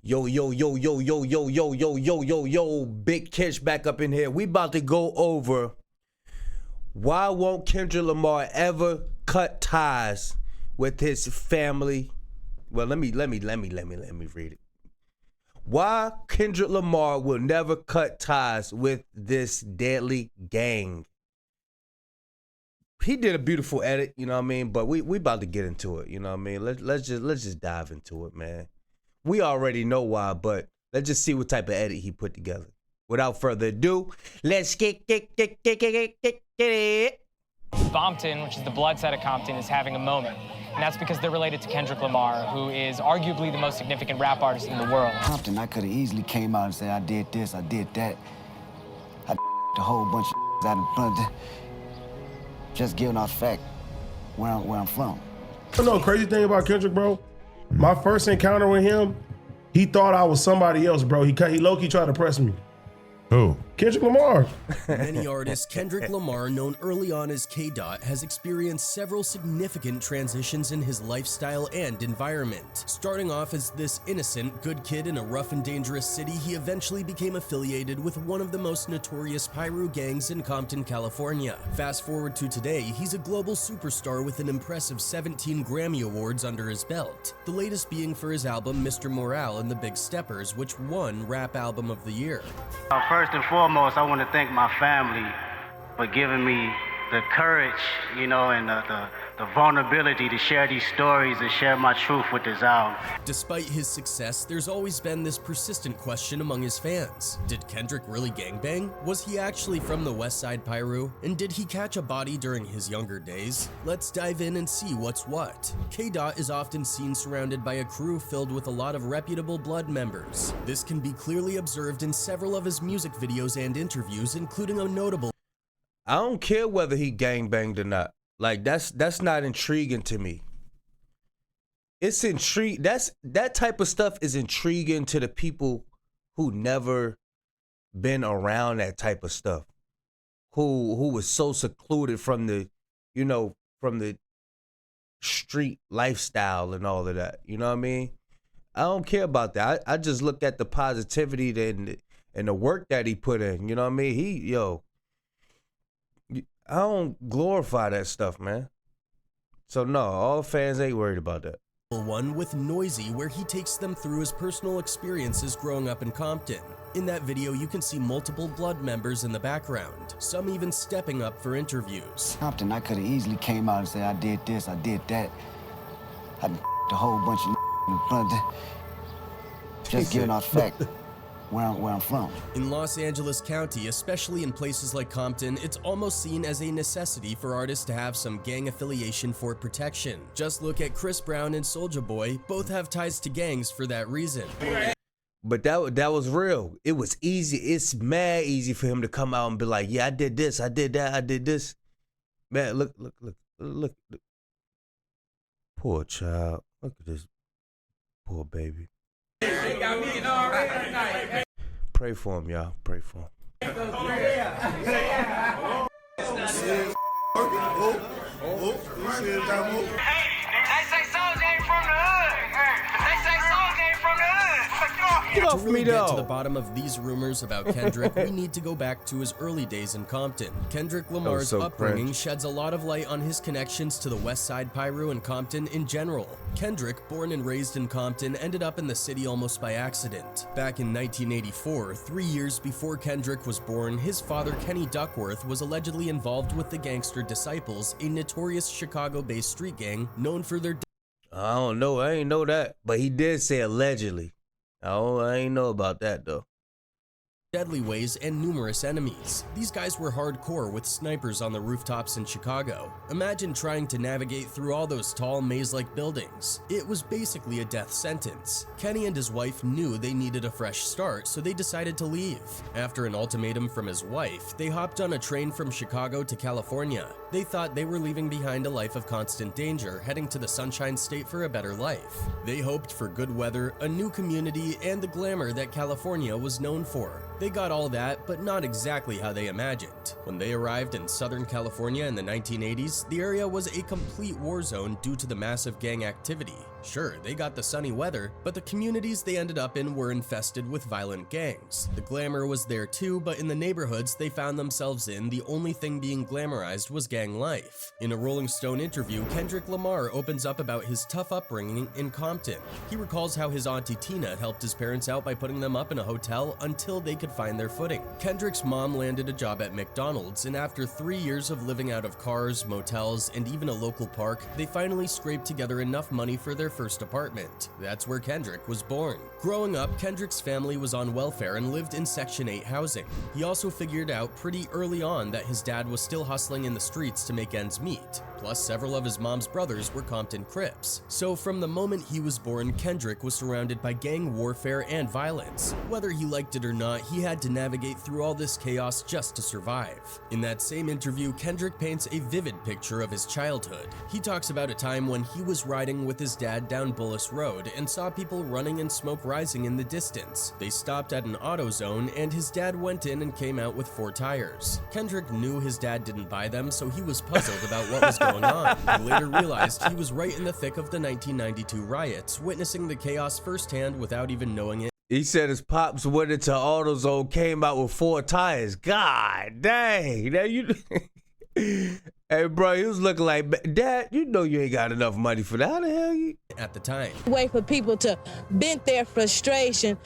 Yo, Big Kish back up in here. We about to go over why won't Kendrick Lamar ever cut ties with his family. Well, let me read it. Why Kendrick Lamar will never cut ties with this deadly gang. He did a beautiful edit, you know what I mean? But we about to get into it, you know what I mean? Let's just dive into it, man. We already know why, but let's just see what type of edit he put together. Without further ado, let's get it. Compton, which is the blood side of Compton, is having a moment. And that's because they're related to Kendrick Lamar, who is arguably the most significant rap artist in the world. Compton, I could have easily came out and said, I did this, I did that. I a whole bunch of out in front of just giving out fact where I'm from. You know the crazy thing about Kendrick, bro? My first encounter with him, he thought I was somebody else, bro. He low-key tried to press me. Who? Kendrick Lamar. Many artists, Kendrick Lamar, known early on as K-Dot, has experienced several significant transitions in his lifestyle and environment. Starting off as this innocent, good kid in a rough and dangerous city, he eventually became affiliated with one of the most notorious Pyro gangs in Compton, California. Fast forward to today, he's a global superstar with an impressive 17 Grammy Awards under his belt, the latest being for his album Mr. Morale and the Big Steppers, which won Rap Album of the Year. First and foremost, I want to thank my family for giving me the courage, you know, and the vulnerability to share these stories and share my truth with this album. Despite his success, there's always been this persistent question among his fans. Did Kendrick really gangbang? Was he actually from the West Side Pyro? And did he catch a body during his younger days? Let's dive in and see what's what. K-Dot is often seen surrounded by a crew filled with a lot of reputable blood members. This can be clearly observed in several of his music videos and interviews, including a notable. I don't care whether he gangbanged or not. Like that's not intriguing to me. It's that type of stuff is intriguing to the people who never been around that type of stuff. Who was so secluded from the, you know, from the street lifestyle and all of that. You know what I mean? I don't care about that. I just look at the positivity and the work that he put in. You know what I mean? I don't glorify that stuff, man. So no, all fans ain't worried about that. One with Noisy, where he takes them through his personal experiences growing up in Compton. In that video, you can see multiple blood members in the background, some even stepping up for interviews. Compton, I could have easily came out and said, I did this, I did that. I a whole bunch of in front of just giving out fact where I'm from. In Los Angeles County, especially in places like Compton, it's almost seen as a necessity for artists to have some gang affiliation for protection. Just look at Chris Brown and Soulja Boy, both have ties to gangs for that reason. But that was real. It was easy. It's mad easy for him to come out and be like, yeah, I did this, I did that, I did this. Man, look. Poor child. Look at this poor baby. Pray for him, y'all. Pray for him. Get off me, though. To the bottom of these rumors about Kendrick, we need to go back to his early days in Compton. Kendrick Lamar's upbringing sheds a lot of light on his connections to the West Side Pyro and Compton in general. Kendrick, born and raised in Compton, ended up in the city almost by accident. Back in 1984, 3 years before Kendrick was born, his father, Kenny Duckworth, was allegedly involved with the Gangster Disciples, a notorious Chicago-based street gang known for their... I don't know. I ain't know that. But he did say allegedly. I ain't know about that, though. Deadly ways and numerous enemies. These guys were hardcore with snipers on the rooftops in Chicago. Imagine trying to navigate through all those tall maze-like buildings. It was basically a death sentence. Kenny and his wife knew they needed a fresh start, so they decided to leave. After an ultimatum from his wife, they hopped on a train from Chicago to California. They thought they were leaving behind a life of constant danger, heading to the Sunshine State for a better life. They hoped for good weather, a new community, and the glamour that California was known for. They got all that, but not exactly how they imagined. When they arrived in Southern California in the 1980s, the area was a complete war zone due to the massive gang activity. Sure, they got the sunny weather, but the communities they ended up in were infested with violent gangs. The glamour was there too, but in the neighborhoods they found themselves in, the only thing being glamorized was gang life. In a Rolling Stone interview, Kendrick Lamar opens up about his tough upbringing in Compton. He recalls how his auntie Tina helped his parents out by putting them up in a hotel until they could find their footing. Kendrick's mom landed a job at McDonald's, and after 3 years of living out of cars, motels, and even a local park, they finally scraped together enough money for their first apartment. That's where Kendrick was born. Growing up, Kendrick's family was on welfare and lived in Section 8 housing. He also figured out pretty early on that his dad was still hustling in the streets to make ends meet. Plus, several of his mom's brothers were Compton Crips. So from the moment he was born, Kendrick was surrounded by gang warfare and violence. Whether he liked it or not, he had to navigate through all this chaos just to survive. In that same interview, Kendrick paints a vivid picture of his childhood. He talks about a time when he was riding with his dad down Bullis Road and saw people running and smoke rising in the distance. They stopped at an AutoZone and his dad went in and came out with 4 tires. Kendrick knew his dad didn't buy them, so he was puzzled about what was going on. He later realized he was right in the thick of the 1992 riots, witnessing the chaos firsthand without even knowing it. He said his pops went into AutoZone, came out with 4 tires. God dang. Now you hey bro, he was looking like, Dad, you know you ain't got enough money for that. How the hell you? At the time. Way for people to vent their frustration.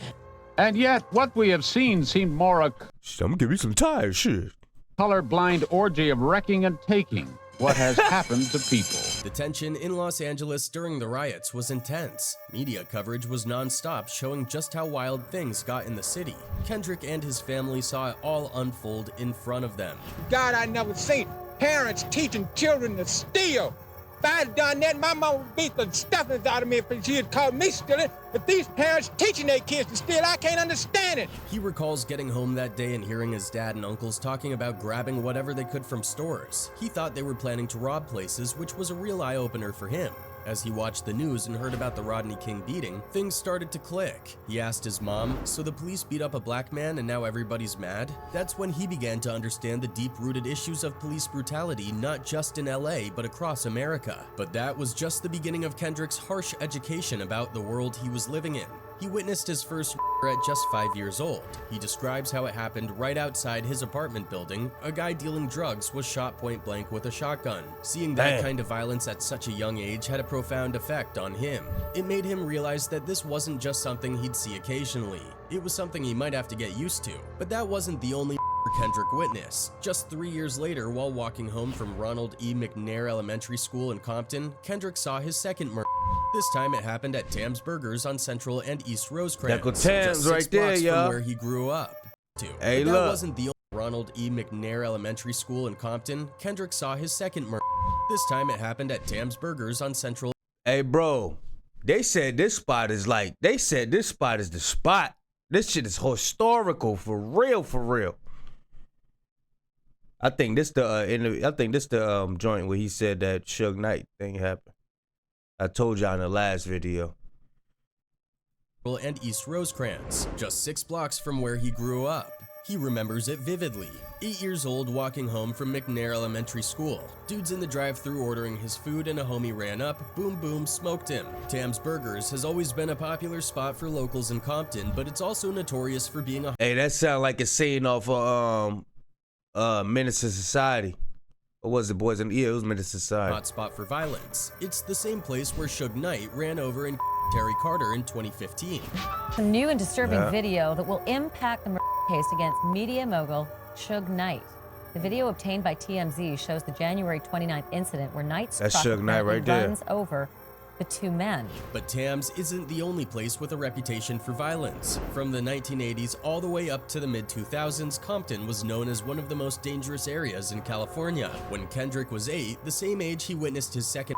And yet, what we have seen seemed more a I'm gonna give you some tires, shit. colorblind orgy of wrecking and taking. What has happened to people? The tension in Los Angeles during the riots was intense. Media coverage was non-stop, showing just how wild things got in the city. Kendrick and his family saw it all unfold in front of them. God, I never seen parents teaching children to steal. If I had done that, my mom would beat the stuffings out of me if she had caught me stealing. But these parents teaching their kids to steal, I can't understand it. He recalls getting home that day and hearing his dad and uncles talking about grabbing whatever they could from stores. He thought they were planning to rob places, which was a real eye-opener for him. As he watched the news and heard about the Rodney King beating, things started to click. He asked his mom, so the police beat up a black man and now everybody's mad? That's when he began to understand the deep-rooted issues of police brutality, not just in LA, but across America. But that was just the beginning of Kendrick's harsh education about the world he was living in. He witnessed his first at just 5 years old. He describes how it happened right outside his apartment building. A guy dealing drugs was shot point blank with a shotgun. Seeing that kind of violence at such a young age had a profound effect on him. It made him realize that this wasn't just something he'd see occasionally. It was something he might have to get used to. But that wasn't the only Kendrick witnessed. Just 3 years later, while walking home from Ronald E. McNair Elementary School in Compton, Kendrick saw his second murder. This time it happened at Tam's Burgers on Central and East Rosecrans. That Tam's right there, y'all. Where he grew up. Hey, but that look. wasn't the only Ronald E. McNair Elementary School in Compton. Kendrick saw his second murder. This time it happened at Tam's Burgers on Central. Hey bro, they said this spot is the spot. This shit is historical for real, for real. I think this the joint where he said that Suge Knight thing happened. I told y'all in the last video. And East Rosecrans, just 6 blocks from where he grew up. He remembers it vividly. 8 years old, walking home from McNair Elementary School. Dude's in the drive-thru ordering his food and a homie ran up, boom boom, smoked him. Tam's Burgers has always been a popular spot for locals in Compton, but it's also notorious for being a— Hey, that sound like a scene off Menace to Society. What was it, boys? Yeah, it was Menace to Society. hotspot for violence. It's the same place where Suge Knight ran over and Terry Carter in 2015. A new and disturbing video that will impact the murder case against media mogul Suge Knight. The video obtained by TMZ shows the January 29th incident where Knight's That's truck Suge Knight right there. runs over the 2 men. But Tam's isn't the only place with a reputation for violence. From the 1980s all the way up to the mid-2000s, Compton was known as one of the most dangerous areas in California. When Kendrick was 8, the same age he witnessed his second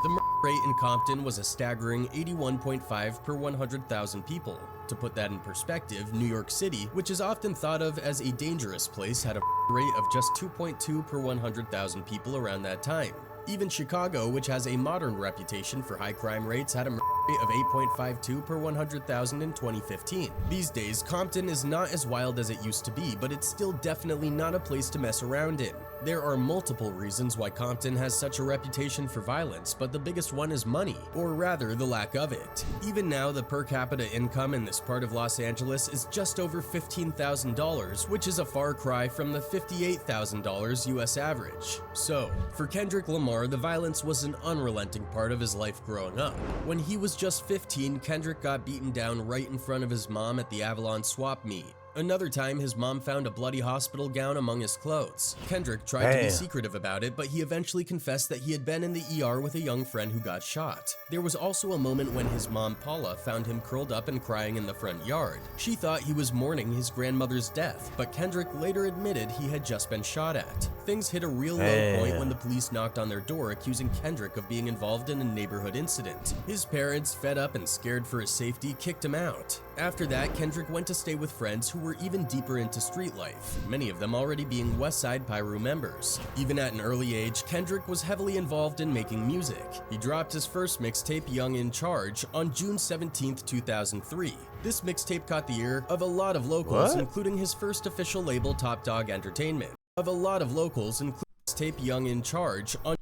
the murder rate in Compton was a staggering 81.5 per 100,000 people. To put that in perspective, New York City, which is often thought of as a dangerous place, had a rate of just 2.2 per 100,000 people around that time. Even Chicago, which has a modern reputation for high crime rates, had a rate of 8.52 per 100,000 in 2015. These days, Compton is not as wild as it used to be, but it's still definitely not a place to mess around in. There are multiple reasons why Compton has such a reputation for violence, but the biggest one is money, or rather the lack of it. Even now, the per capita income in this part of Los Angeles is just over $15,000, which is a far cry from the $58,000 US average. So, for Kendrick Lamar, the violence was an unrelenting part of his life growing up. When he was just 15, Kendrick got beaten down right in front of his mom at the Avalon swap meet. Another time, his mom found a bloody hospital gown among his clothes. Kendrick tried to be secretive about it, but he eventually confessed that he had been in the ER with a young friend who got shot. There was also a moment when his mom, Paula, found him curled up and crying in the front yard. She thought he was mourning his grandmother's death, but Kendrick later admitted he had just been shot at. Things hit a real low point when the police knocked on their door accusing Kendrick of being involved in a neighborhood incident. His parents, fed up and scared for his safety, kicked him out. After that, Kendrick went to stay with friends who were even deeper into street life, many of them already being Westside Pyru members. Even at an early age, Kendrick was heavily involved in making music. He dropped his first mixtape, Young in Charge, on June 17, 2003. This mixtape caught the ear of a lot of locals, including his first official label, Top Dog Entertainment. Mixtape Young in Charge on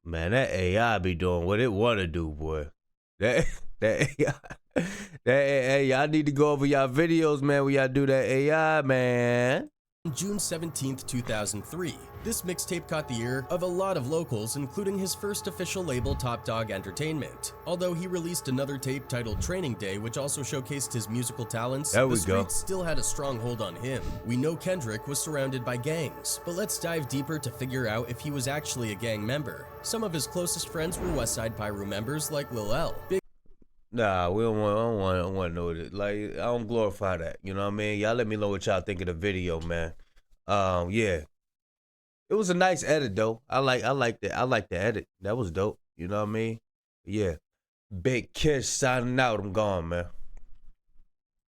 Man, that AI be doing what it want to do, boy. That AI. Hey, y'all need to go over y'all videos, man, when y'all do that AI, man. June 17, 2003. This mixtape caught the ear of a lot of locals, including his first official label, Top Dog Entertainment. Although he released another tape titled Training Day, which also showcased his musical talents, the streets still had a strong hold on him. We know Kendrick was surrounded by gangs, but let's dive deeper to figure out if he was actually a gang member. Some of his closest friends were Westside Pyru members like Lil L. Nah, I don't want to know it. Like, I don't glorify that. You know what I mean? Y'all let me know what y'all think of the video, man. Yeah. It was a nice edit though. I like the edit. That was dope. You know what I mean? Yeah. Big Kish signing out. I'm gone, man.